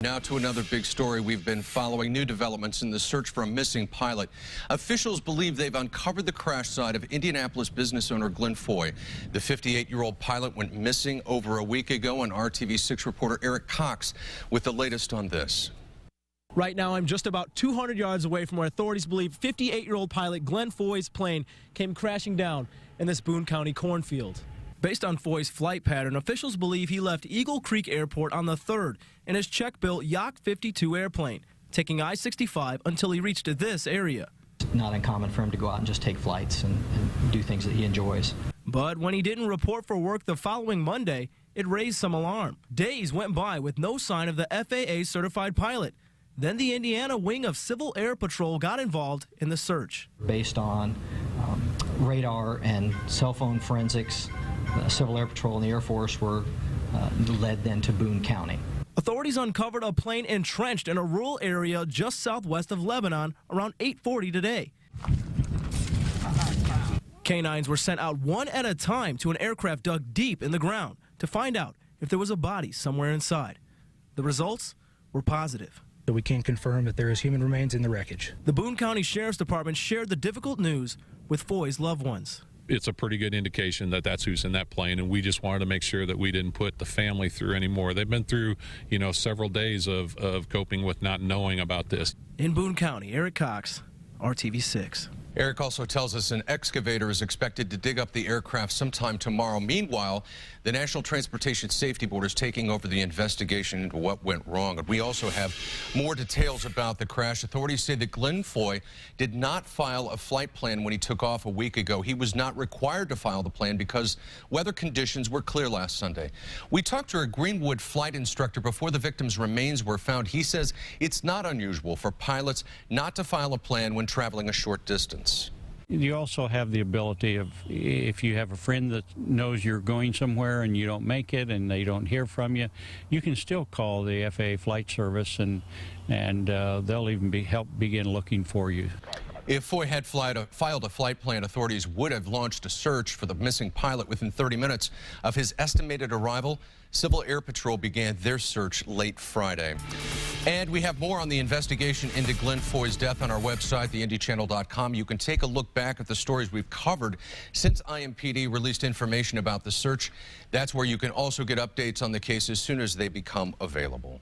Now to another big story we've been following. New developments in the search for a missing pilot. Officials believe they've uncovered the crash site of Indianapolis business owner Glenn Foy. The 58-year-old pilot went missing over a week ago, and RTV6 reporter Eric Cox with the latest on this. Right now, I'm just about 200 yards away from where authorities believe 58-year-old pilot Glenn Foy's plane came crashing down in this Boone County cornfield. Based on Foy's flight pattern, officials believe he left Eagle Creek Airport on the 3rd in his check-built Yacht 52 airplane, taking I-65 until he reached this area. It's not uncommon for him to go out and just take flights and do things that he enjoys. But when he didn't report for work the following Monday, it raised some alarm. Days went by with no sign of the FAA-certified pilot. Then the Indiana wing of Civil Air Patrol got involved in the search. Based on radar and cell phone forensics, Civil Air Patrol and the Air Force were led then to Boone County. Authorities uncovered a plane entrenched in a rural area just southwest of Lebanon around 8:40 today. Canines were sent out one at a time to an aircraft dug deep in the ground to find out if there was a body somewhere inside. The results were positive. So we can confirm that there is human remains in the wreckage. The Boone County Sheriff's Department shared the difficult news with Foy's loved ones. It's a pretty good indication that that's who's in that plane, and we just wanted to make sure that we didn't put the family through anymore. They've been through, several days of coping with not knowing about this. In Boone County, Eric Cox, RTV6. Eric also tells us an excavator is expected to dig up the aircraft sometime tomorrow. Meanwhile, the National Transportation Safety Board is taking over the investigation into what went wrong. And we also have more details about the crash. Authorities say that Glenn Foy did not file a flight plan when he took off a week ago. He was not required to file the plan because weather conditions were clear last Sunday. We talked to a Greenwood flight instructor before the victim's remains were found. He says it's not unusual for pilots not to file a plan when traveling a short distance. You also have the ability of, if you have a friend that knows you're going somewhere and you don't make it and they don't hear from you, you can still call the FAA Flight Service and they'll even help begin looking for you. If Foy had filed a flight plan, authorities would have launched a search for the missing pilot within 30 minutes of his estimated arrival. Civil Air Patrol began their search late Friday. And we have more on the investigation into Glenn Foy's death on our website, theindychannel.com. You can take a look back at the stories we've covered since IMPD released information about the search. That's where you can also get updates on the case as soon as they become available.